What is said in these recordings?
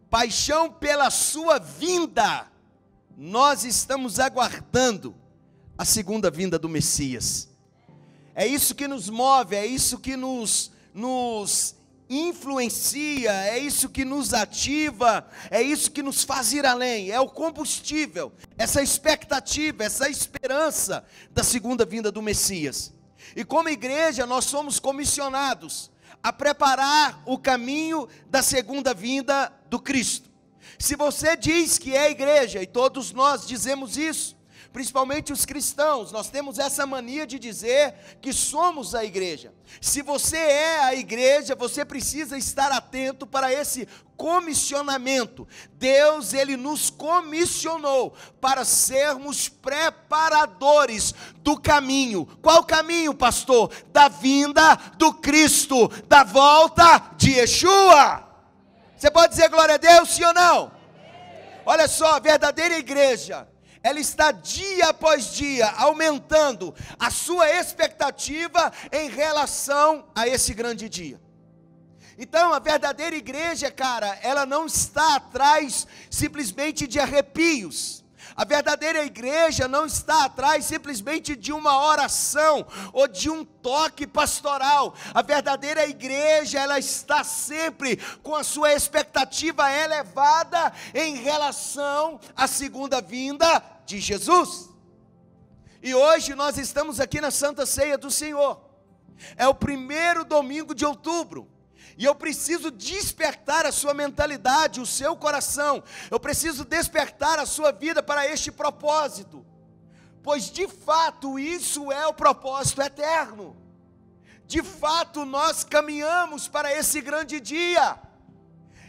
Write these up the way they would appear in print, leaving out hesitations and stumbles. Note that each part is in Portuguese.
paixão pela sua vinda, nós estamos aguardando a segunda vinda do Messias. É isso que nos move, é isso que nos influencia, é isso que nos ativa, é isso que nos faz ir além, é o combustível, essa expectativa, essa esperança da segunda vinda do Messias. E como igreja nós somos comissionados a preparar o caminho da segunda vinda do Cristo. Se você diz que é igreja, e todos nós dizemos isso, principalmente os cristãos, nós temos essa mania de dizer que somos a igreja. Se você é a igreja, você precisa estar atento para esse comissionamento. Deus, Ele nos comissionou para sermos preparadores do caminho. Qual caminho, pastor? Da vinda do Cristo, da volta de Yeshua. Você pode dizer glória a Deus, sim ou não? Olha só, a verdadeira igreja, ela está dia após dia aumentando a sua expectativa em relação a esse grande dia. Então a verdadeira igreja, cara, ela não está atrás simplesmente de arrepios. A verdadeira igreja não está atrás simplesmente de uma oração ou de um toque pastoral. A verdadeira igreja, ela está sempre com a sua expectativa elevada em relação à segunda vinda de Jesus. E hoje nós estamos aqui na Santa Ceia do Senhor. É o primeiro domingo de outubro. E eu preciso despertar a sua mentalidade, o seu coração. Eu preciso despertar a sua vida para este propósito. Pois de fato isso é o propósito eterno. De fato nós caminhamos para esse grande dia.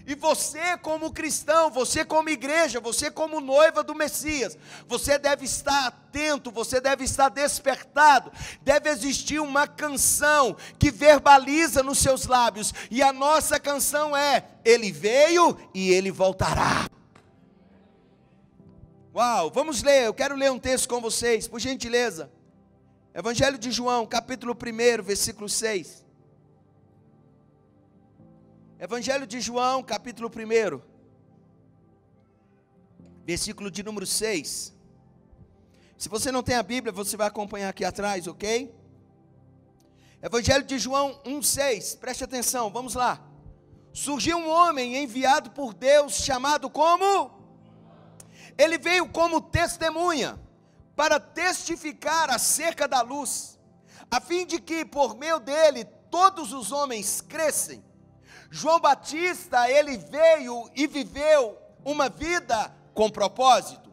E você como cristão, você como igreja, você como noiva do Messias, você deve estar atento, você deve estar despertado. Deve existir uma canção que verbaliza nos seus lábios. E a nossa canção é: Ele veio e Ele voltará. Uau, vamos ler, eu quero ler um texto com vocês, por gentileza. Evangelho de João, capítulo 1, versículo 6. Evangelho de João, capítulo 1, versículo de número 6. Se você não tem a Bíblia, você vai acompanhar aqui atrás, ok? Evangelho de João 1,6, preste atenção, vamos lá. Surgiu um homem enviado por Deus, chamado como? Ele veio como testemunha, para testificar acerca da luz, a fim de que por meio dele todos os homens crescem. João Batista, ele veio e viveu uma vida com propósito.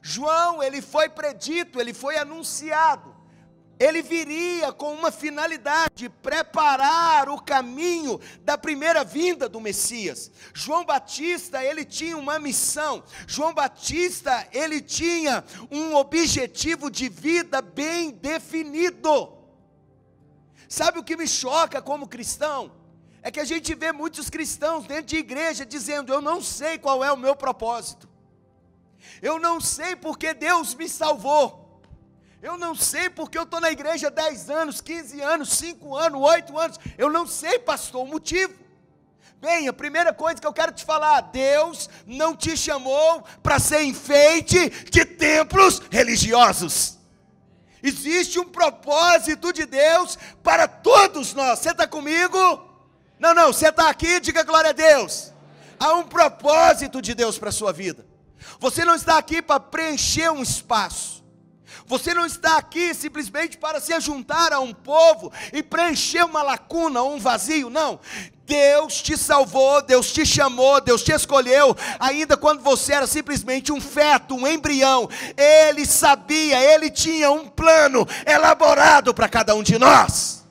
João, ele foi predito, ele foi anunciado. Ele viria com uma finalidade: preparar o caminho da primeira vinda do Messias. João Batista, ele tinha uma missão. João Batista, ele tinha um objetivo de vida bem definido. Sabe o que me choca como cristão? É que a gente vê muitos cristãos dentro de igreja dizendo: eu não sei qual é o meu propósito, eu não sei porque Deus me salvou, eu não sei porque eu estou na igreja 10 anos, 15 anos, 5 anos, 8 anos, eu não sei, pastor, o motivo. Bem, a primeira coisa que eu quero te falar: Deus não te chamou para ser enfeite de templos religiosos. Existe um propósito de Deus para todos nós. Você está comigo? Não, você está aqui, diga glória a Deus. Há um propósito de Deus para a sua vida. Você não está aqui para preencher um espaço. Você não está aqui simplesmente para se juntar a um povo e preencher uma lacuna, um vazio, não. Deus te salvou, Deus te chamou, Deus te escolheu, ainda quando você era simplesmente um feto, um embrião. Ele sabia, Ele tinha um plano elaborado para cada um de nós.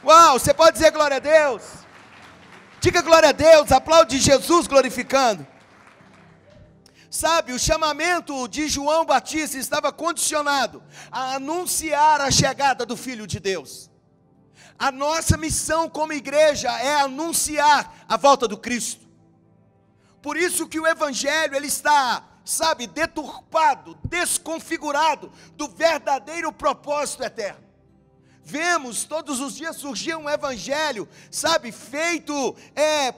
Uau, você pode dizer glória a Deus? Diga glória a Deus, aplaude Jesus glorificando. Sabe, o chamamento de João Batista estava condicionado a anunciar a chegada do Filho de Deus. A nossa missão como igreja é anunciar a volta do Cristo. Por isso que o Evangelho, ele está, sabe, deturpado, desconfigurado do verdadeiro propósito eterno. Vemos todos os dias surgir um evangelho, sabe, feito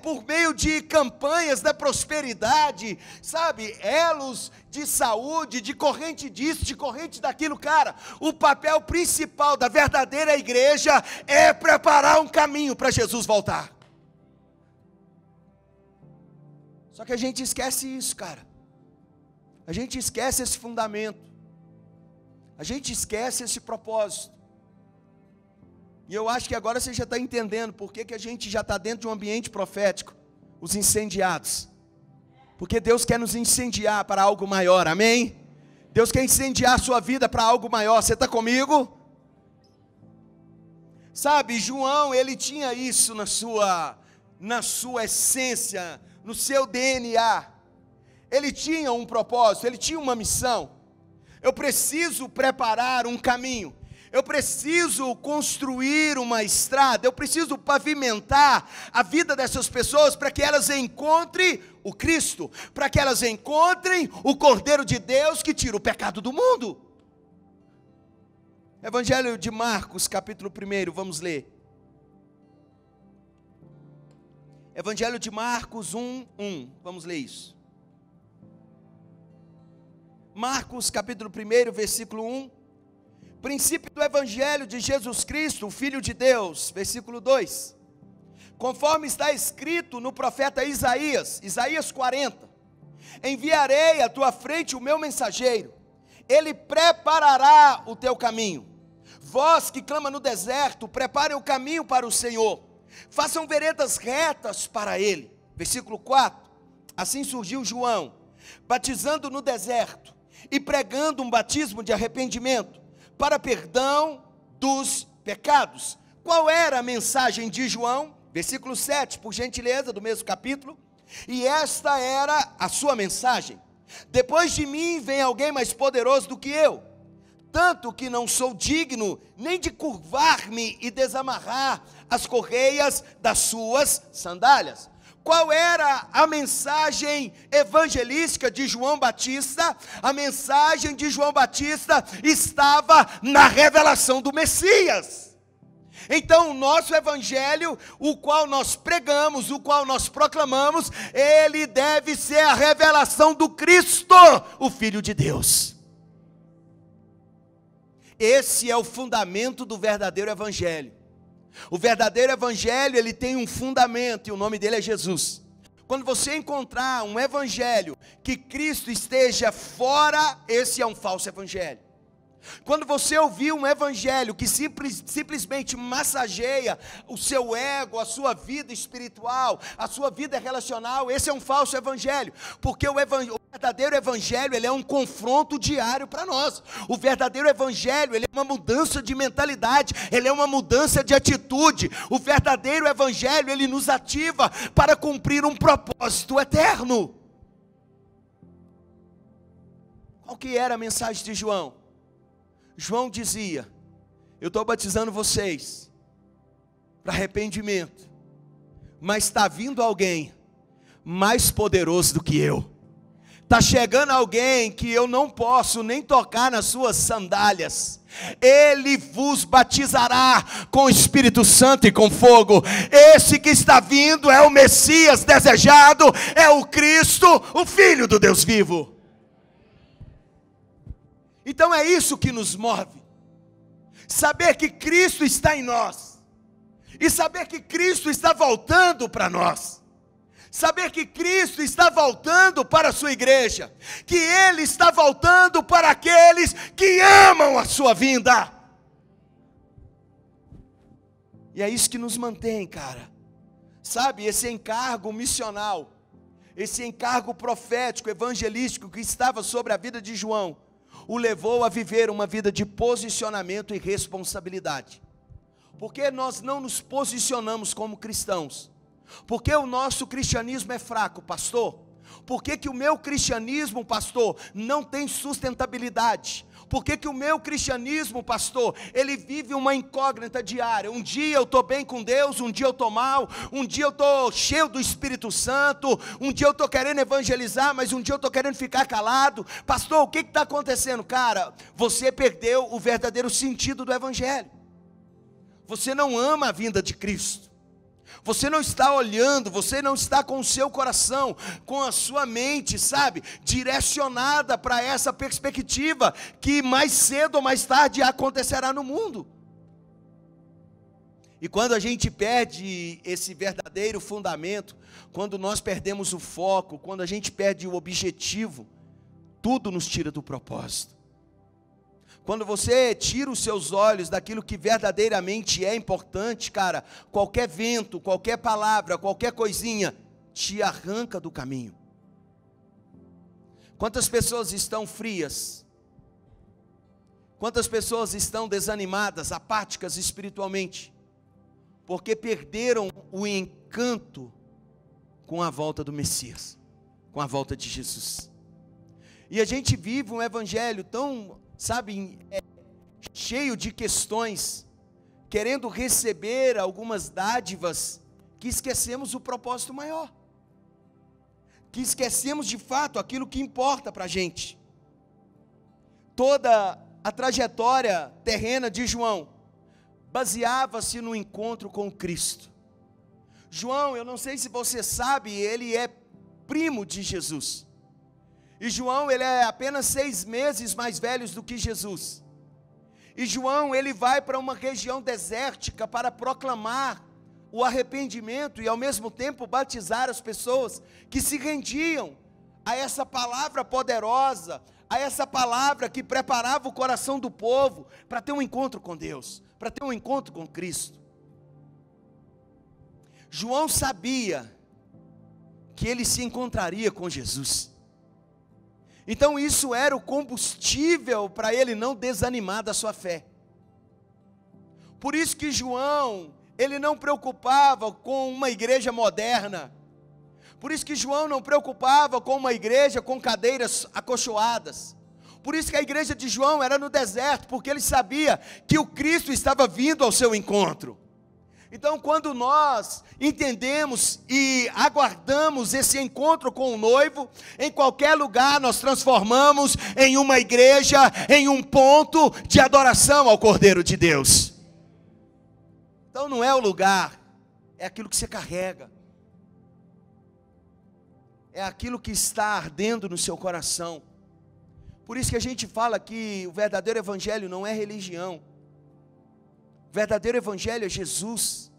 por meio de campanhas da prosperidade, sabe, elos de saúde, de corrente disso, de corrente daquilo. Cara, o papel principal da verdadeira igreja é preparar um caminho para Jesus voltar. Só que a gente esquece isso, cara. A gente esquece esse fundamento. A gente esquece esse propósito. E eu acho que agora você já está entendendo por que a gente já está dentro de um ambiente profético. Os incendiados. Porque Deus quer nos incendiar para algo maior, amém? Deus quer incendiar a sua vida para algo maior. Você está comigo? Sabe, João, ele tinha isso na sua essência, no seu DNA. Ele tinha um propósito, ele tinha uma missão. Eu preciso preparar um caminho. Eu preciso construir uma estrada, eu preciso pavimentar a vida dessas pessoas para que elas encontrem o Cristo, para que elas encontrem o Cordeiro de Deus que tira o pecado do mundo. Evangelho de Marcos, capítulo 1, vamos ler. Evangelho de Marcos 1, vamos ler isso. Marcos, capítulo 1, versículo 1. Princípio do Evangelho de Jesus Cristo, o Filho de Deus, versículo 2. Conforme está escrito no profeta Isaías, Isaías 40. Enviarei à tua frente o meu mensageiro, ele preparará o teu caminho. Vós que clama no deserto, preparem o caminho para o Senhor. Façam veredas retas para ele. Versículo 4. Assim surgiu João, batizando no deserto e pregando um batismo de arrependimento para perdão dos pecados. Qual era a mensagem de João? Versículo 7, por gentileza, do mesmo capítulo. E esta era a sua mensagem: depois de mim vem alguém mais poderoso do que eu, tanto que não sou digno nem de curvar-me e desamarrar as correias das suas sandálias. Qual era a mensagem evangelística de João Batista? A mensagem de João Batista estava na revelação do Messias. Então o nosso evangelho, o qual nós pregamos, o qual nós proclamamos, ele deve ser a revelação do Cristo, o Filho de Deus. Esse é o fundamento do verdadeiro evangelho. O verdadeiro evangelho, ele tem um fundamento, e o nome dele é Jesus. Quando você encontrar um evangelho que Cristo esteja fora, esse é um falso evangelho. Quando você ouvir um evangelho que simplesmente massageia o seu ego, a sua vida espiritual, a sua vida relacional, esse é um falso evangelho, porque o verdadeiro evangelho, ele é um confronto diário para nós. O verdadeiro evangelho, ele é uma mudança de mentalidade, ele é uma mudança de atitude. O verdadeiro evangelho, ele nos ativa para cumprir um propósito eterno. Qual que era a mensagem de João? João dizia: eu estou batizando vocês para arrependimento, mas está vindo alguém mais poderoso do que eu. Está chegando alguém que eu não posso nem tocar nas suas sandálias. Ele vos batizará com o Espírito Santo e com fogo. Esse que está vindo é o Messias desejado, é o Cristo, o Filho do Deus vivo. Então é isso que nos move, saber que Cristo está em nós, e saber que Cristo está voltando para nós, saber que Cristo está voltando para a sua igreja, que Ele está voltando para aqueles que amam a sua vinda. E é isso que nos mantém, cara, sabe, esse encargo missional, esse encargo profético, evangelístico que estava sobre a vida de João, o levou a viver uma vida de posicionamento e responsabilidade. Porque nós não nos posicionamos como cristãos? Porque o nosso cristianismo é fraco, pastor? Por que o meu cristianismo, pastor, não tem sustentabilidade? Por que o meu cristianismo, pastor, ele vive uma incógnita diária? Um dia eu estou bem com Deus, um dia eu estou mal, um dia eu estou cheio do Espírito Santo, um dia eu estou querendo evangelizar, mas um dia eu estou querendo ficar calado. Pastor, o que está acontecendo? Cara, você perdeu o verdadeiro sentido do evangelho. você não ama a vinda de Cristo. Você não está olhando, você não está com o seu coração, com a sua mente, sabe, direcionada para essa perspectiva que mais cedo ou mais tarde acontecerá no mundo. E quando a gente perde esse verdadeiro fundamento, quando nós perdemos o foco, quando a gente perde o objetivo, tudo nos tira do propósito. Quando você tira os seus olhos daquilo que verdadeiramente é importante, cara, qualquer vento, qualquer palavra, qualquer coisinha, te arranca do caminho. Quantas pessoas estão frias? Quantas pessoas estão desanimadas, apáticas espiritualmente? Porque perderam o encanto com a volta do Messias, com a volta de Jesus. E a gente vive um evangelho tão, sabe, cheio de questões, querendo receber algumas dádivas, que esquecemos o propósito maior, que esquecemos de fato aquilo que importa para a gente. Toda a trajetória terrena de João baseava-se no encontro com Cristo. João, eu não sei se você sabe, ele é primo de Jesus. E João, ele é apenas 6 meses mais velho do que Jesus. E João, ele vai para uma região desértica para proclamar o arrependimento e ao mesmo tempo batizar as pessoas que se rendiam a essa palavra poderosa, a essa palavra que preparava o coração do povo para ter um encontro com Deus, para ter um encontro com Cristo. João sabia que ele se encontraria com Jesus. Então isso era o combustível para ele não desanimar da sua fé. Por isso que João, ele não preocupava com uma igreja moderna. Por isso que João não preocupava com uma igreja com cadeiras acolchoadas. Por isso que a igreja de João era no deserto, porque ele sabia que o Cristo estava vindo ao seu encontro. Então, quando nós entendemos e aguardamos esse encontro com o noivo, em qualquer lugar nós transformamos em uma igreja, em um ponto de adoração ao Cordeiro de Deus. Então não é o lugar, é aquilo que você carrega, é aquilo que está ardendo no seu coração. Por isso que a gente fala que o verdadeiro evangelho não é religião. O verdadeiro evangelho é Jesus.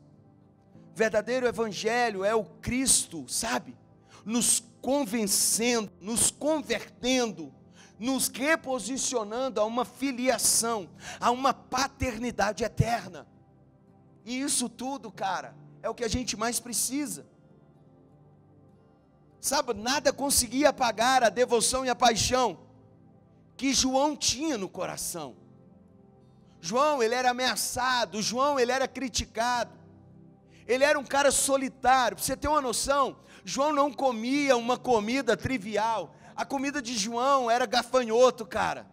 O verdadeiro evangelho é o Cristo, sabe? Nos convencendo, nos convertendo, nos reposicionando a uma filiação, a uma paternidade eterna. E isso tudo, cara, é o que a gente mais precisa. Sabe, nada conseguia apagar a devoção e a paixão que João tinha no coração. João, ele era ameaçado, João, ele era criticado, ele era um cara solitário. Para você ter uma noção, João não comia uma comida trivial, a comida de João era gafanhoto, cara.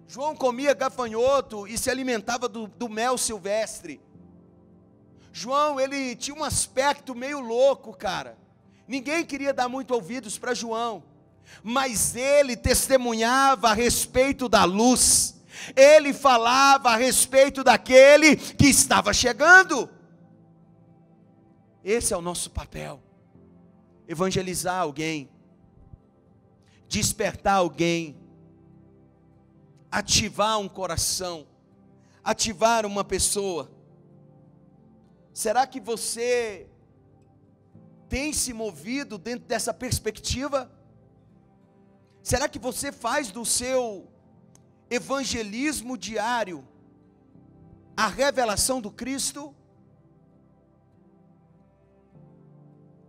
João comia gafanhoto e se alimentava do mel silvestre. João, ele tinha um aspecto meio louco, cara. Ninguém queria dar muito ouvidos para João, mas ele testemunhava a respeito da luz, ele falava a respeito daquele que estava chegando. Esse é o nosso papel, evangelizar alguém, despertar alguém, ativar um coração, ativar uma pessoa. Será que você tem se movido dentro dessa perspectiva? Será que você faz do seu evangelismo diário a revelação do Cristo?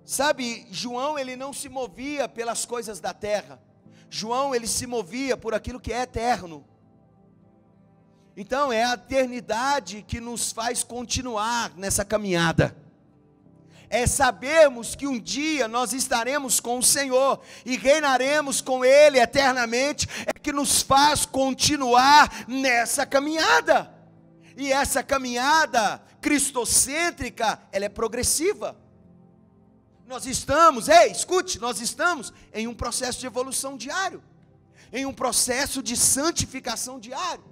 Sabe, João, ele não se movia pelas coisas da terra. João, ele se movia por aquilo que é eterno. Então é a eternidade que nos faz continuar nessa caminhada. É sabermos que um dia nós estaremos com o Senhor e reinaremos com Ele eternamente, é que nos faz continuar nessa caminhada. E essa caminhada cristocêntrica, ela é progressiva. Nós estamos, escute, nós estamos em um processo de evolução diário, em um processo de santificação diário.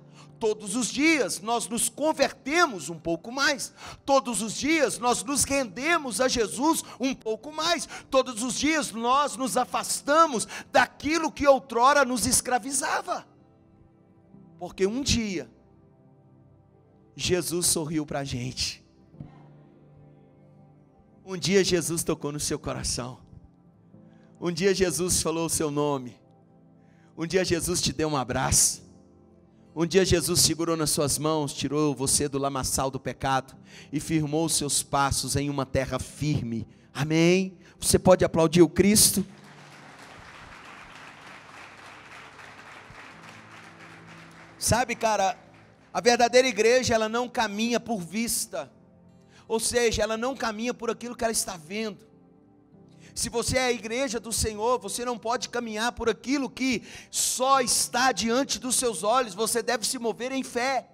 todos os dias nós nos convertemos um pouco mais, todos os dias nós nos rendemos a Jesus um pouco mais, todos os dias nós nos afastamos daquilo que outrora nos escravizava, porque um dia Jesus sorriu para a gente, um dia Jesus tocou no seu coração, um dia Jesus falou o seu nome, um dia Jesus te deu um abraço, um dia Jesus segurou nas suas mãos, tirou você do lamaçal do pecado e firmou os seus passos em uma terra firme. Amém? Você pode aplaudir o Cristo? Sabe, cara, a verdadeira igreja, ela não caminha por vista, ou seja, ela não caminha por aquilo que ela está vendo. Se você é a igreja do Senhor, você não pode caminhar por aquilo que só está diante dos seus olhos, você deve se mover em fé.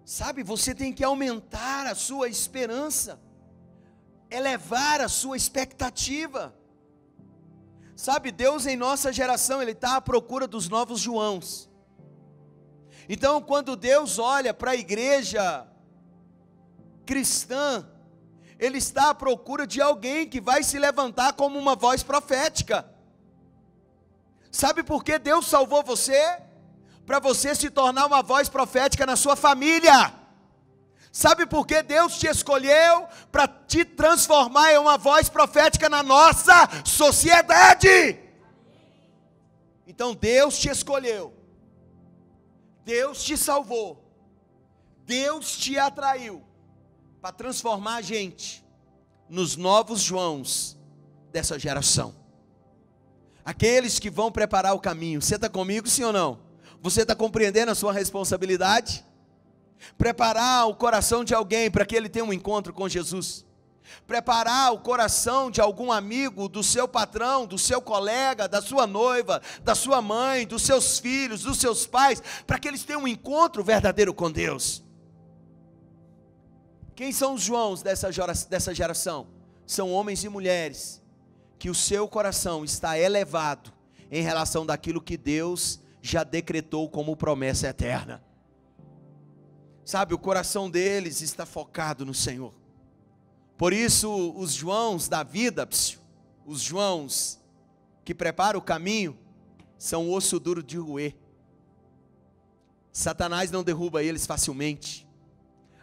Sabe, você tem que aumentar a sua esperança, elevar a sua expectativa. Sabe, Deus em nossa geração, Ele está à procura dos novos Joãos. Então, quando Deus olha para a igreja cristã, Ele está à procura de alguém que vai se levantar como uma voz profética. Sabe por que Deus salvou você? Para você se tornar uma voz profética na sua família. Sabe por que Deus te escolheu? Para te transformar em uma voz profética na nossa sociedade. Então Deus te escolheu, Deus te salvou, Deus te atraiu para transformar a gente nos novos Joãos dessa geração, aqueles que vão preparar o caminho. Você está comigo, sim ou não? Você está compreendendo a sua responsabilidade? Preparar o coração de alguém para que ele tenha um encontro com Jesus, preparar o coração de algum amigo, do seu patrão, do seu colega, da sua noiva, da sua mãe, dos seus filhos, dos seus pais, para que eles tenham um encontro verdadeiro com Deus. Quem são os Joãos dessa geração? São homens e mulheres que o seu coração está elevado em relação daquilo que Deus já decretou como promessa eterna. Sabe, o coração deles está focado no Senhor. Por isso, os Joãos da vida, os Joãos que preparam o caminho, são osso duro de roer. Satanás não derruba eles facilmente.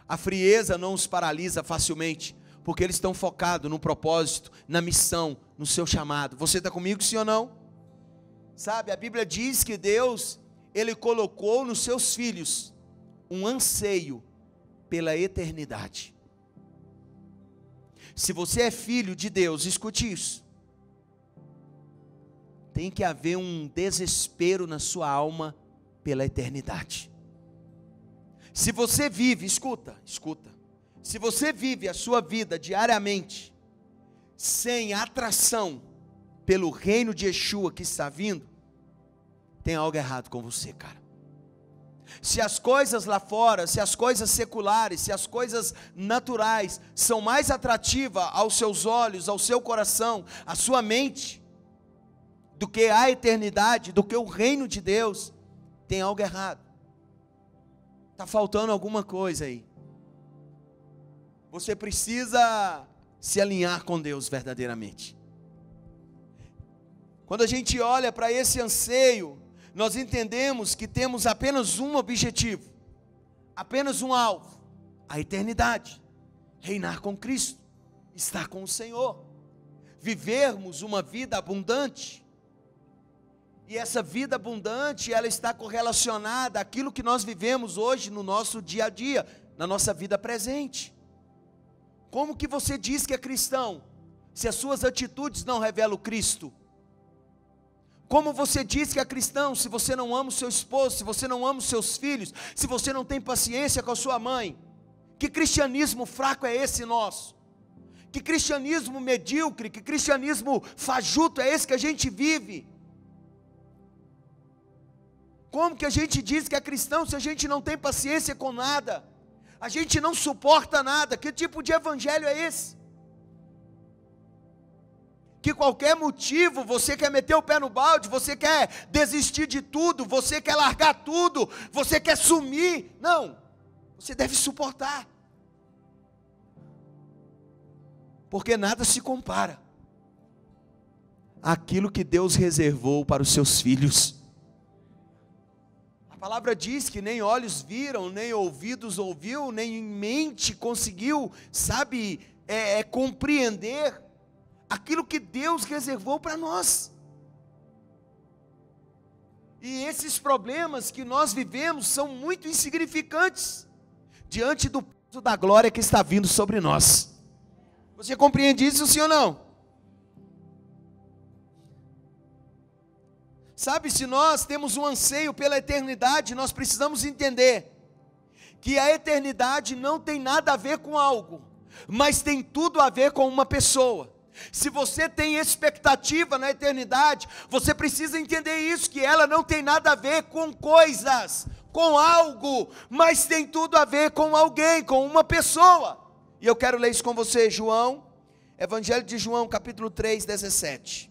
A frieza não os paralisa facilmente, porque eles estão focados no propósito, na missão, no seu chamado. Você está comigo, sim ou não? Sabe, a Bíblia diz que Deus, Ele colocou nos seus filhos um anseio pela eternidade. Se você é filho de Deus, escute isso. Tem que haver um desespero na sua alma pela eternidade. Se você vive, escuta, se você vive a sua vida diariamente, sem atração pelo reino de Yeshua que está vindo, tem algo errado com você, cara. Se as coisas lá fora, se as coisas seculares, se as coisas naturais são mais atrativas aos seus olhos, ao seu coração, à sua mente, do que a eternidade, do que o reino de Deus, tem algo errado. Está faltando alguma coisa aí. Você precisa se alinhar com Deus verdadeiramente. Quando a gente olha para esse anseio, nós entendemos que temos apenas um objetivo, apenas um alvo: a eternidade, reinar com Cristo, estar com o Senhor, vivermos uma vida abundante. E essa vida abundante, ela está correlacionada àquilo que nós vivemos hoje no nosso dia a dia, na nossa vida presente. Como que você diz que é cristão, se as suas atitudes não revelam Cristo? Como você diz que é cristão, se você não ama o seu esposo, se você não ama os seus filhos, se você não tem paciência com a sua mãe? Que cristianismo fraco é esse nosso? Que cristianismo medíocre, que cristianismo fajuto é esse que a gente vive? Como que a gente diz que é cristão se a gente não tem paciência com nada? A gente não suporta nada. Que tipo de evangelho é esse? que qualquer motivo você quer meter o pé no balde, você quer desistir de tudo, você quer largar tudo, você quer sumir. Não, você deve suportar, porque nada se compara àquilo que Deus reservou para os seus filhos. A palavra diz que nem olhos viram, nem ouvidos ouviu, nem mente conseguiu, compreender aquilo que Deus reservou para nós. E esses problemas que nós vivemos são muito insignificantes diante do peso da glória que está vindo sobre nós. Você compreende isso, sim ou não? Sabe, se nós temos um anseio pela eternidade, nós precisamos entender que a eternidade não tem nada a ver com algo, mas tem tudo a ver com uma pessoa. Se você tem expectativa na eternidade, você precisa entender isso, que ela não tem nada a ver com coisas, com algo, mas tem tudo a ver com alguém, com uma pessoa. E eu quero ler isso com você, Evangelho de João, capítulo 3, 17.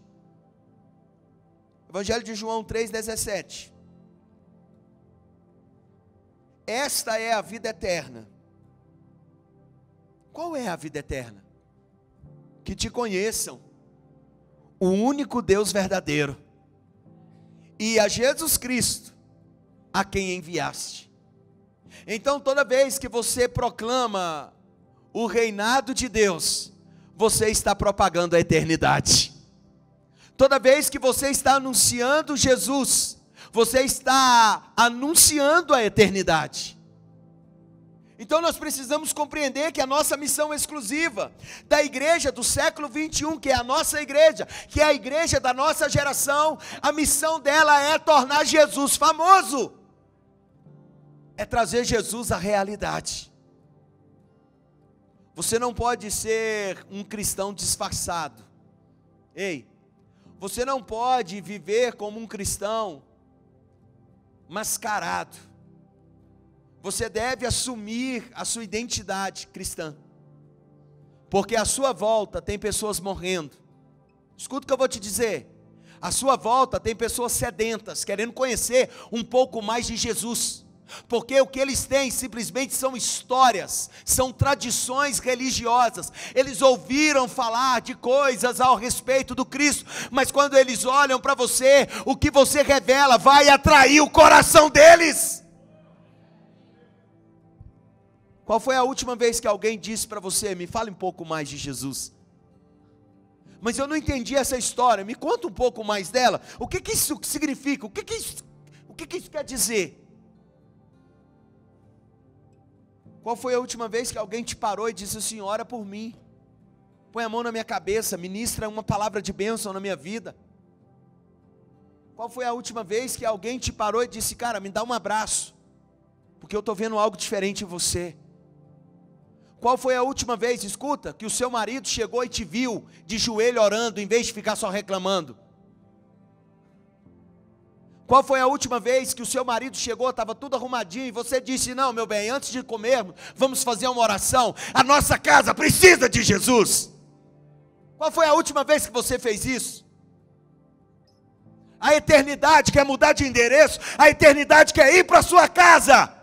Evangelho de João 3,17. Esta é a vida eterna. Qual é a vida eterna? Que te conheçam, o único Deus verdadeiro, e a Jesus Cristo, a quem enviaste. Então, toda vez que você proclama o reinado de Deus, você está propagando a eternidade. Toda vez que você está anunciando Jesus, você está anunciando a eternidade. Então nós precisamos compreender que a nossa missão exclusiva da igreja do século 21, que é a nossa igreja, que é a igreja da nossa geração, a missão dela é tornar Jesus famoso, é trazer Jesus à realidade. Você não pode ser um cristão disfarçado. Ei, você não pode viver como um cristão mascarado. Você deve assumir a sua identidade cristã, porque à sua volta tem pessoas morrendo. Escuta o que eu vou te dizer. À sua volta tem pessoas sedentas, querendo conhecer um pouco mais de Jesus, porque o que eles têm simplesmente são histórias, são tradições religiosas. Eles ouviram falar de coisas ao respeito do Cristo, mas quando eles olham para você, o que você revela vai atrair o coração deles. Qual foi a última vez que alguém disse para você: me fale um pouco mais de Jesus? Mas eu não entendi essa história, me conta um pouco mais dela. O que isso significa? O que isso quer dizer? Qual foi a última vez que alguém te parou e disse assim: ora por mim, põe a mão na minha cabeça, ministra uma palavra de bênção na minha vida? Qual foi a última vez que alguém te parou e disse: cara, me dá um abraço, porque eu estou vendo algo diferente em você? Qual foi a última vez, escuta, que o seu marido chegou e te viu de joelho orando, em vez de ficar só reclamando? Qual foi a última vez que o seu marido chegou, estava tudo arrumadinho, e você disse: não, meu bem, antes de comermos, vamos fazer uma oração, a nossa casa precisa de Jesus? Qual foi a última vez que você fez isso? A eternidade quer mudar de endereço, a eternidade quer ir para a sua casa,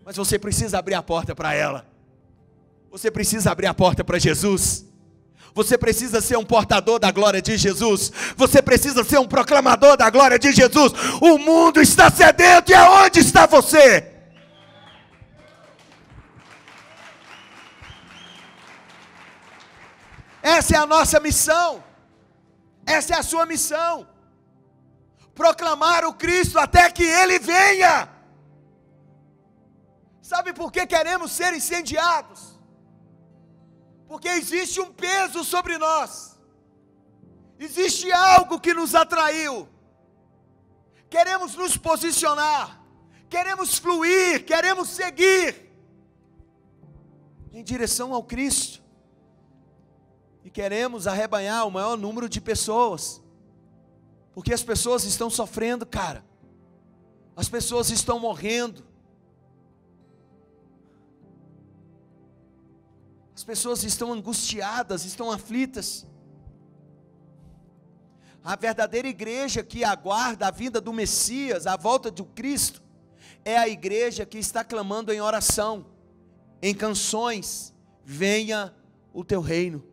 mas você precisa abrir a porta para ela. Você precisa abrir a porta para Jesus. Você precisa ser um portador da glória de Jesus. Você precisa ser um proclamador da glória de Jesus. O mundo está sedento, e aonde está você? Essa é a nossa missão. Essa é a sua missão. Proclamar o Cristo até que Ele venha. Sabe por que queremos ser incendiados? Porque existe um peso sobre nós, existe algo que nos atraiu, queremos nos posicionar, queremos fluir, queremos seguir em direção ao Cristo, e queremos arrebanhar o maior número de pessoas, porque as pessoas estão sofrendo, cara, as pessoas estão morrendo, as pessoas estão angustiadas, estão aflitas. A verdadeira igreja que aguarda a vinda do Messias, a volta do Cristo, é a igreja que está clamando em oração, em canções: venha o teu reino.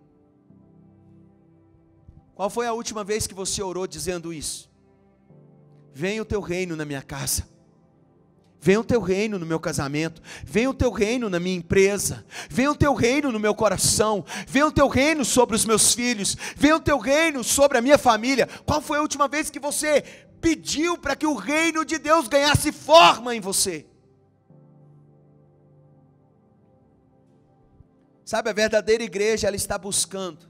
Qual foi a última vez que você orou dizendo isso? Venha o teu reino na minha casa, venha o teu reino no meu casamento, venha o teu reino na minha empresa, venha o teu reino no meu coração, venha o teu reino sobre os meus filhos, venha o teu reino sobre a minha família. Qual foi a última vez que você pediu para que o reino de Deus ganhasse forma em você? Sabe, a verdadeira igreja, ela está buscando,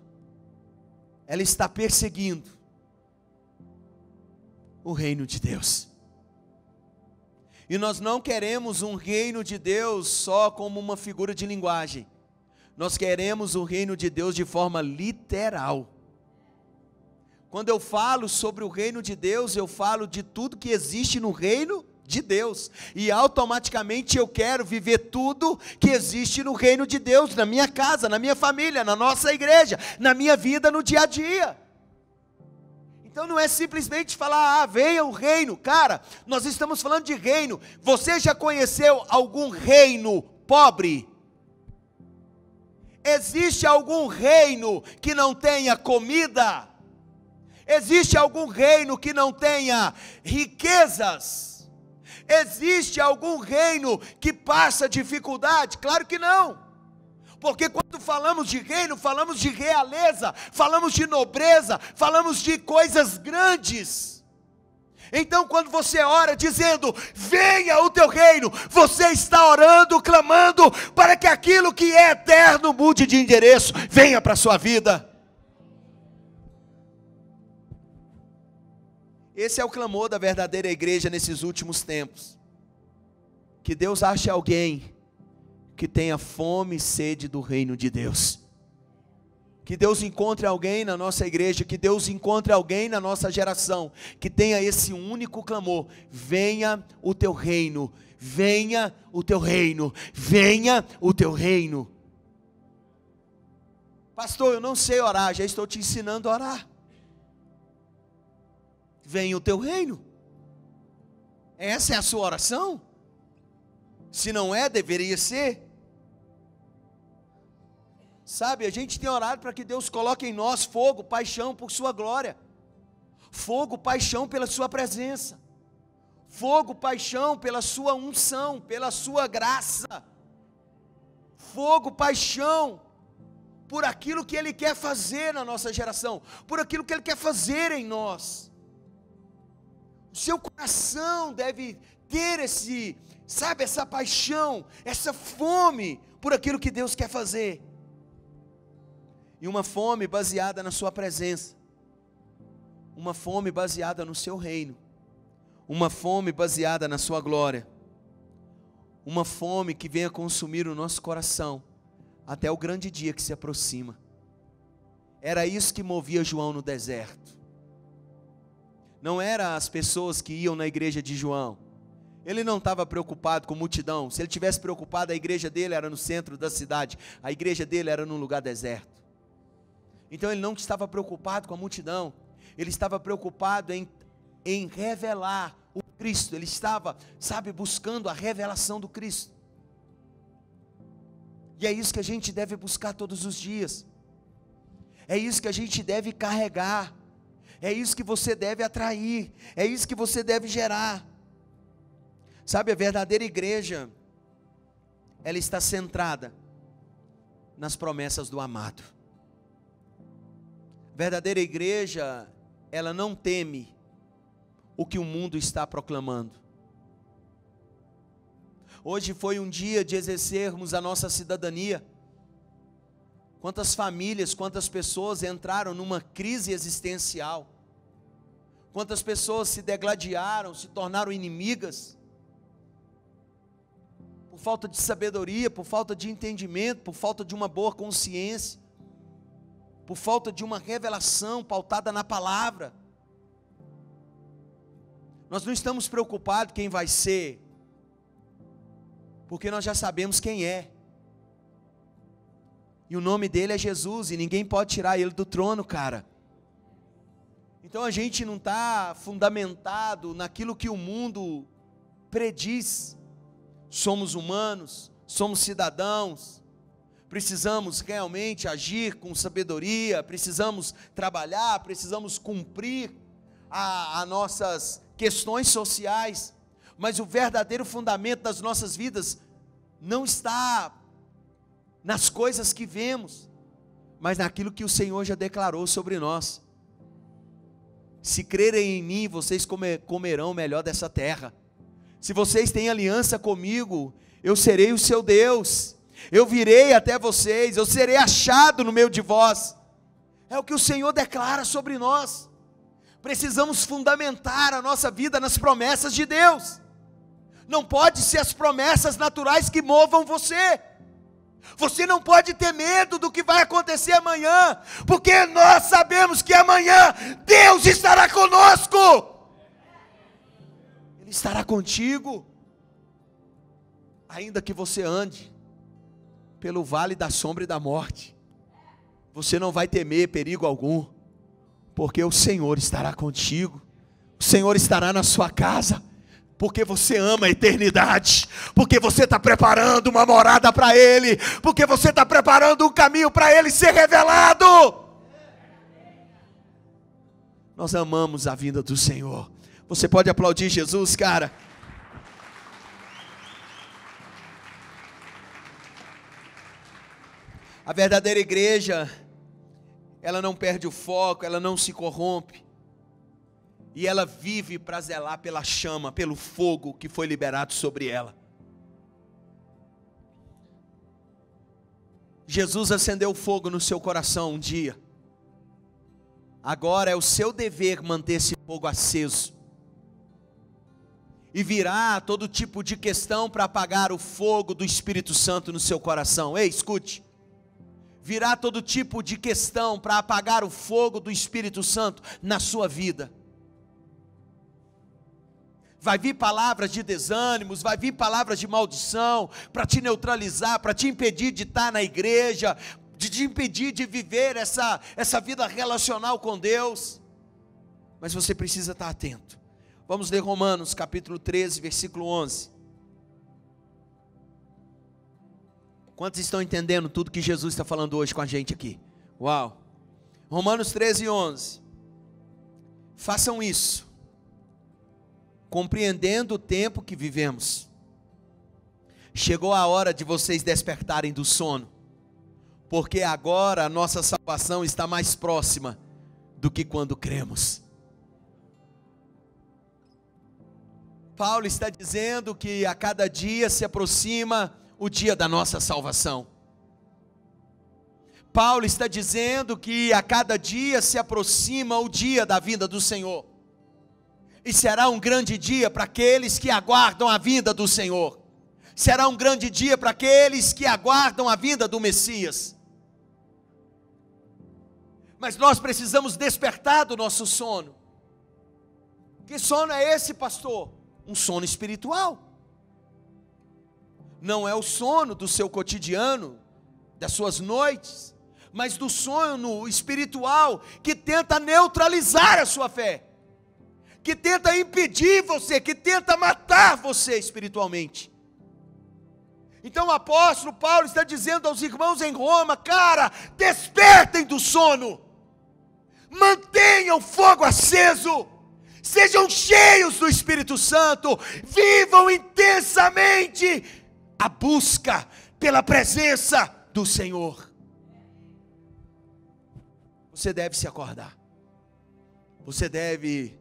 ela está perseguindo o reino de Deus. E nós não queremos um reino de Deus só como uma figura de linguagem. Nós queremos o reino de Deus de forma literal. Quando eu falo sobre o reino de Deus, eu falo de tudo que existe no reino de Deus. E automaticamente eu quero viver tudo que existe no reino de Deus, na minha casa, na minha família, na nossa igreja, na minha vida no dia a dia. Então não é simplesmente falar, venha o reino. Cara, nós estamos falando de reino. Você já conheceu algum reino pobre? Existe algum reino que não tenha comida? Existe algum reino que não tenha riquezas? Existe algum reino que passa dificuldade? Claro que não. Porque quando falamos de reino, falamos de realeza, falamos de nobreza, falamos de coisas grandes. Então quando você ora dizendo, venha o teu reino, você está orando, clamando, para que aquilo que é eterno mude de endereço, venha para a sua vida. Esse é o clamor da verdadeira igreja nesses últimos tempos. Que Deus ache alguém que tenha fome e sede do reino de Deus. Que Deus encontre alguém na nossa igreja, que Deus encontre alguém na nossa geração, que tenha esse único clamor: venha o teu reino, venha o teu reino, venha o teu reino. Pastor, eu não sei orar, já estou te ensinando a orar. Venha o teu reino. Essa é a sua oração? Se não é, deveria ser. Sabe, a gente tem orado para que Deus coloque em nós fogo, paixão por sua glória. Fogo, paixão pela sua presença. Fogo, paixão pela sua unção, pela sua graça. Fogo, paixão por aquilo que Ele quer fazer na nossa geração, por aquilo que Ele quer fazer em nós. O seu coração deve ter essa paixão, essa fome por aquilo que Deus quer fazer. E uma fome baseada na sua presença, uma fome baseada no seu reino, uma fome baseada na sua glória, uma fome que venha consumir o nosso coração, até o grande dia que se aproxima. Era isso que movia João no deserto. Não eram as pessoas que iam na igreja de João. Ele não estava preocupado com multidão. Se ele tivesse preocupado, a igreja dele era no centro da cidade, a igreja dele era num lugar deserto. Então ele não estava preocupado com a multidão, ele estava preocupado em revelar o Cristo. Ele estava, buscando a revelação do Cristo. E é isso que a gente deve buscar todos os dias, é isso que a gente deve carregar, é isso que você deve atrair, é isso que você deve gerar. A verdadeira igreja, ela está centrada nas promessas do amado. A verdadeira igreja, ela não teme o que o mundo está proclamando. Hoje foi um dia de exercermos a nossa cidadania. Quantas famílias, quantas pessoas entraram numa crise existencial. Quantas pessoas se degladiaram, se tornaram inimigas. Por falta de sabedoria, por falta de entendimento, por falta de uma boa consciência, por falta de uma revelação pautada na palavra. Nós não estamos preocupados quem vai ser, porque nós já sabemos quem é. E o nome dele é Jesus, e ninguém pode tirar ele do trono, cara. Então a gente não está fundamentado naquilo que o mundo prediz. Somos humanos, somos cidadãos, precisamos realmente agir com sabedoria, precisamos trabalhar, precisamos cumprir as nossas questões sociais, mas o verdadeiro fundamento das nossas vidas não está nas coisas que vemos, mas naquilo que o Senhor já declarou sobre nós. Se crerem em mim, vocês comerão o melhor dessa terra. Se vocês têm aliança comigo, eu serei o seu Deus, eu virei até vocês, eu serei achado no meio de vós. É o que o Senhor declara sobre nós. Precisamos fundamentar a nossa vida nas promessas de Deus. Não pode ser as promessas naturais que movam você. Você não pode ter medo do que vai acontecer amanhã, porque nós sabemos que amanhã Deus estará conosco. Ele estará contigo, ainda que você ande pelo vale da sombra e da morte, você não vai temer perigo algum, porque o Senhor estará contigo, o Senhor estará na sua casa, porque você ama a eternidade, porque você está preparando uma morada para Ele, porque você está preparando um caminho para Ele ser revelado. Nós amamos a vinda do Senhor. Você pode aplaudir Jesus, cara? A verdadeira igreja, ela não perde o foco, ela não se corrompe, e ela vive para zelar pela chama, pelo fogo que foi liberado sobre ela. Jesus acendeu fogo no seu coração um dia. Agora é o seu dever manter esse fogo aceso. E virá todo tipo de questão para apagar o fogo do Espírito Santo no seu coração. Ei, escute. Virá todo tipo de questão para apagar o fogo do Espírito Santo na sua vida. Vai vir palavras de desânimos, vai vir palavras de maldição, para te neutralizar, para te impedir de estar na igreja, de te impedir de viver essa vida relacional com Deus. Mas você precisa estar atento. Vamos ler Romanos capítulo 13, versículo 11. Quantos estão entendendo tudo que Jesus está falando hoje com a gente aqui? Uau! Romanos 13, 11. Façam isso, compreendendo o tempo que vivemos. Chegou a hora de vocês despertarem do sono, porque agora a nossa salvação está mais próxima do que quando cremos. Paulo está dizendo que a cada dia se aproxima o dia da nossa salvação. Paulo está dizendo que a cada dia se aproxima o dia da vinda do Senhor. E será um grande dia para aqueles que aguardam a vinda do Senhor. Será um grande dia para aqueles que aguardam a vinda do Messias. Mas nós precisamos despertar do nosso sono. Que sono é esse, pastor? Um sono espiritual. Não é o sono do seu cotidiano, das suas noites, mas do sono espiritual que tenta neutralizar a sua fé, que tenta impedir você, que tenta matar você espiritualmente. Então o apóstolo Paulo está dizendo aos irmãos em Roma: cara, despertem do sono, mantenham o fogo aceso, sejam cheios do Espírito Santo, vivam intensamente a busca pela presença do Senhor. Você deve se acordar, você deve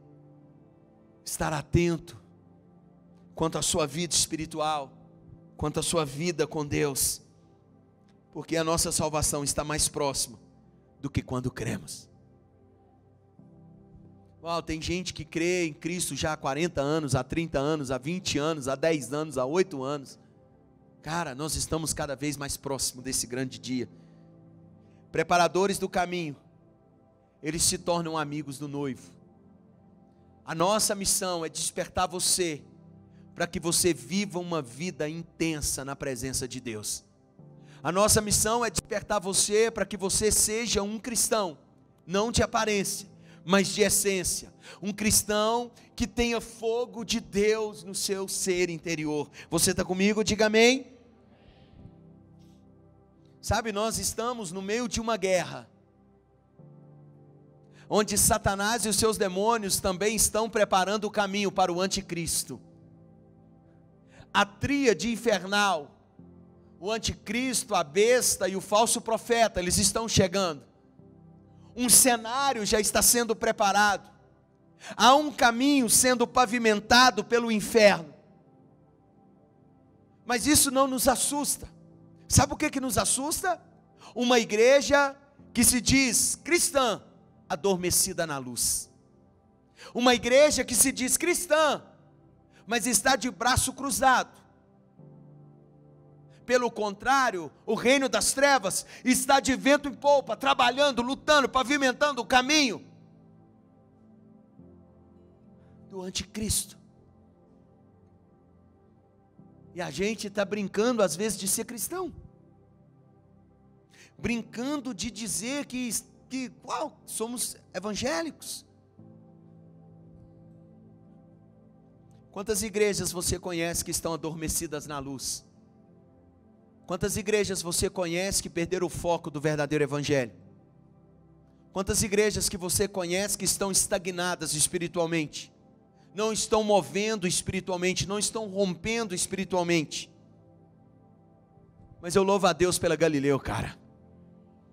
estar atento quanto à sua vida espiritual, quanto à sua vida com Deus, porque a nossa salvação está mais próxima do que quando cremos. Tem gente que crê em Cristo já há 40 anos, há 30 anos, há 20 anos, há 10 anos, há 8 anos. Cara, nós estamos cada vez mais próximos desse grande dia. Preparadores do caminho, eles se tornam amigos do noivo. A nossa missão é despertar você, para que você viva uma vida intensa na presença de Deus. A nossa missão é despertar você, para que você seja um cristão, não de aparência, mas de essência. Um cristão que tenha fogo de Deus no seu ser interior. Você está comigo? Diga amém. Sabe, nós estamos no meio de uma guerra, onde Satanás e os seus demônios também estão preparando o caminho para o anticristo. A tríade infernal, o anticristo, a besta e o falso profeta, eles estão chegando. Um cenário já está sendo preparado. Há um caminho sendo pavimentado pelo inferno. Mas isso não nos assusta. Sabe o que nos assusta? Uma igreja que se diz cristã, adormecida na luz. Uma igreja que se diz cristã, mas está de braço cruzado. Pelo contrário, o reino das trevas está de vento em polpa, trabalhando, lutando, pavimentando o caminho do anticristo. E a gente está brincando às vezes de ser cristão, brincando de dizer que somos evangélicos. Quantas igrejas você conhece que estão adormecidas na luz? Quantas igrejas você conhece que perderam o foco do verdadeiro evangelho? Quantas igrejas que você conhece que estão estagnadas espiritualmente? Não estão movendo espiritualmente, não estão rompendo espiritualmente. Mas eu louvo a Deus pela Galileu, cara.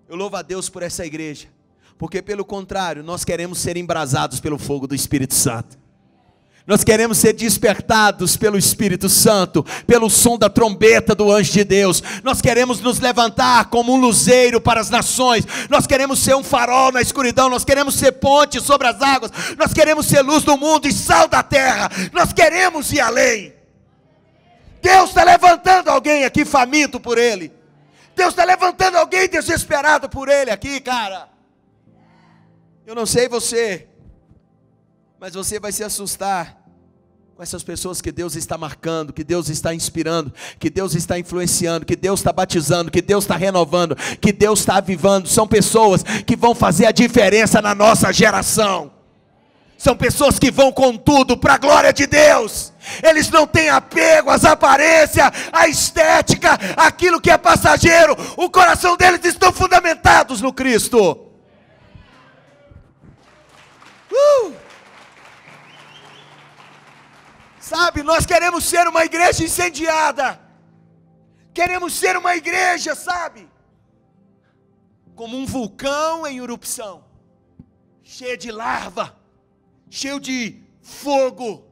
Eu louvo a Deus por essa igreja, porque pelo contrário, nós queremos ser embrasados pelo fogo do Espírito Santo. Nós queremos ser despertados pelo Espírito Santo, pelo som da trombeta do anjo de Deus. Nós queremos nos levantar como um luzeiro para as nações. Nós queremos ser um farol na escuridão. Nós queremos ser ponte sobre as águas. Nós queremos ser luz do mundo e sal da terra. Nós queremos ir além. Deus está levantando alguém aqui faminto por Ele. Deus está levantando alguém desesperado por Ele aqui, cara. Eu não sei você, mas você vai se assustar com essas pessoas que Deus está marcando, que Deus está inspirando, que Deus está influenciando, que Deus está batizando, que Deus está renovando, que Deus está avivando. São pessoas que vão fazer a diferença na nossa geração. São pessoas que vão com tudo para a glória de Deus. Eles não têm apego às aparências, à estética, aquilo que é passageiro. O coração deles estão fundamentados no Cristo. Sabe, nós queremos ser uma igreja incendiada. Queremos ser uma igreja, sabe, como um vulcão em erupção, cheio de lava, cheio de fogo,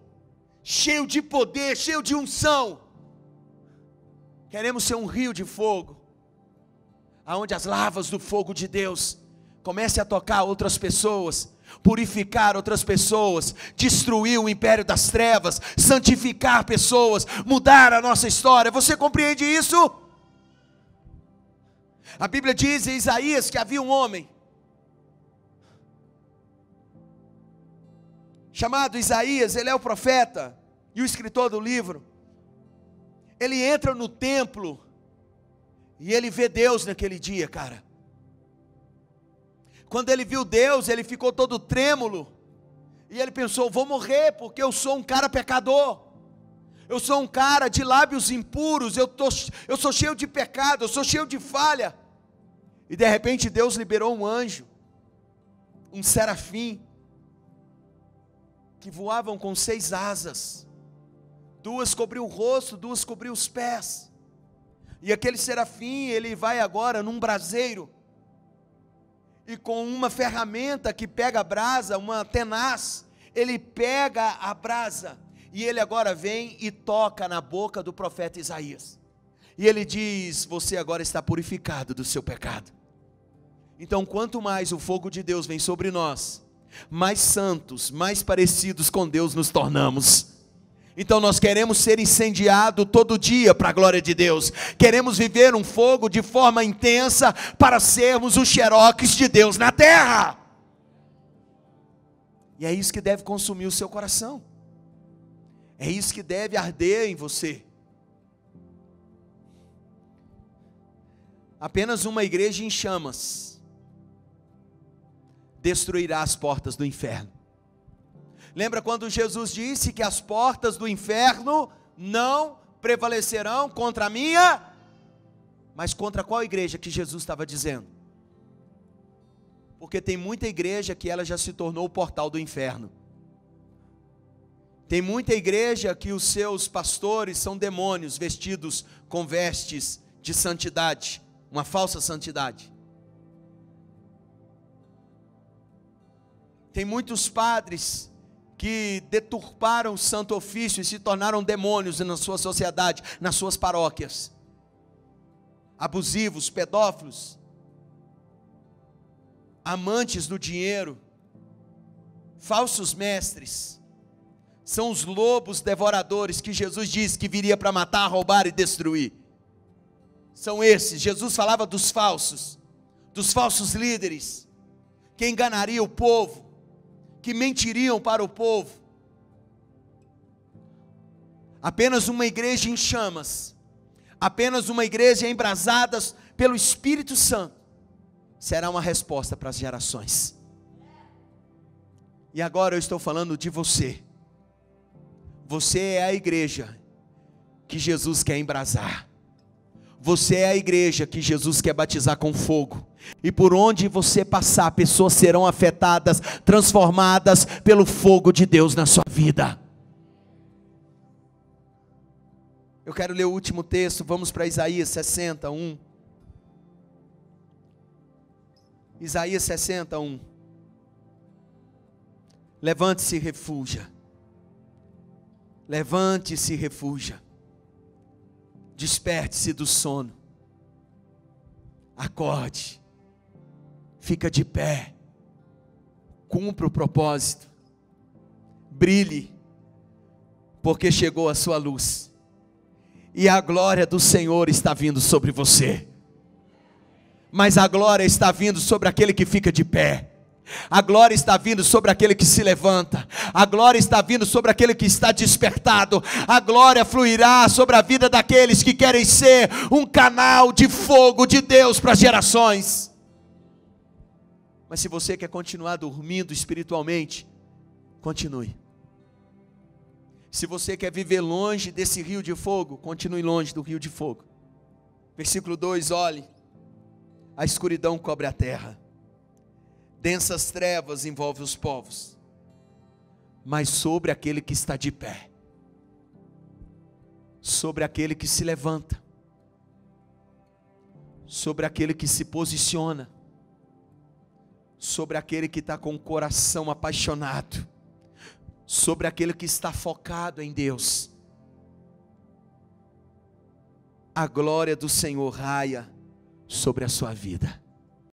cheio de poder, cheio de unção. Queremos ser um rio de fogo, aonde as lavas do fogo de Deus comecem a tocar outras pessoas, purificar outras pessoas, destruir o império das trevas, santificar pessoas, mudar a nossa história. Você compreende isso? A Bíblia diz em Isaías que havia um homem chamado Isaías. Ele é o profeta e o escritor do livro. Ele entra no templo e ele vê Deus naquele dia, cara. Quando ele viu Deus, ele ficou todo trêmulo, e ele pensou: vou morrer, porque eu sou um cara pecador, eu sou um cara de lábios impuros, eu sou cheio de pecado, eu sou cheio de falha. E de repente Deus liberou um anjo, um serafim, que voavam com 6 asas, 2 cobriam o rosto, 2 cobriam os pés, e aquele serafim, ele vai agora num braseiro, e com uma ferramenta que pega a brasa, uma tenaz, ele pega a brasa, e ele agora vem e toca na boca do profeta Isaías, e ele diz: você agora está purificado do seu pecado. Então, quanto mais o fogo de Deus vem sobre nós, mais santos, mais parecidos com Deus nos tornamos. Então nós queremos ser incendiados todo dia para a glória de Deus. Queremos viver um fogo de forma intensa para sermos os xerox de Deus na terra. E é isso que deve consumir o seu coração. É isso que deve arder em você. Apenas uma igreja em chamas destruirá as portas do inferno. Lembra quando Jesus disse que as portas do inferno não prevalecerão contra a minha? Mas contra qual igreja que Jesus estava dizendo? Porque tem muita igreja que ela já se tornou o portal do inferno. Tem muita igreja que os seus pastores são demônios vestidos com vestes de santidade, uma falsa santidade. Tem muitos padres que deturparam o santo ofício e se tornaram demônios na sua sociedade, nas suas paróquias. Abusivos, pedófilos, amantes do dinheiro, falsos mestres, são os lobos devoradores que Jesus disse que viria para matar, roubar e destruir. São esses. Jesus falava dos falsos líderes, que enganariam o povo, que mentiriam para o povo. Apenas uma igreja em chamas, apenas uma igreja embrasada pelo Espírito Santo, será uma resposta para as gerações. E agora eu estou falando de você. Você é a igreja que Jesus quer embrasar. Você é a igreja que Jesus quer batizar com fogo. E por onde você passar, pessoas serão afetadas, transformadas pelo fogo de Deus na sua vida. Eu quero ler o último texto, vamos para Isaías 61. Isaías 61. Levante-se e refúgia. Levante-se e refúgia. Desperte-se do sono. Acorde. Fica de pé. Cumpra o propósito. Brilhe, porque chegou a sua luz. E a glória do Senhor está vindo sobre você. Mas a glória está vindo sobre aquele que fica de pé. A glória está vindo sobre aquele que se levanta. A glória está vindo sobre aquele que está despertado. A glória fluirá sobre a vida daqueles que querem ser um canal de fogo de Deus para as gerações. Mas se você quer continuar dormindo espiritualmente, continue. Se você quer viver longe desse rio de fogo, continue longe do rio de fogo. Versículo 2, olhe. A escuridão cobre a terra. Densas trevas envolvem os povos, mas sobre aquele que está de pé, sobre aquele que se levanta, sobre aquele que se posiciona, sobre aquele que está com o coração apaixonado, sobre aquele que está focado em Deus, a glória do Senhor raia sobre a sua vida.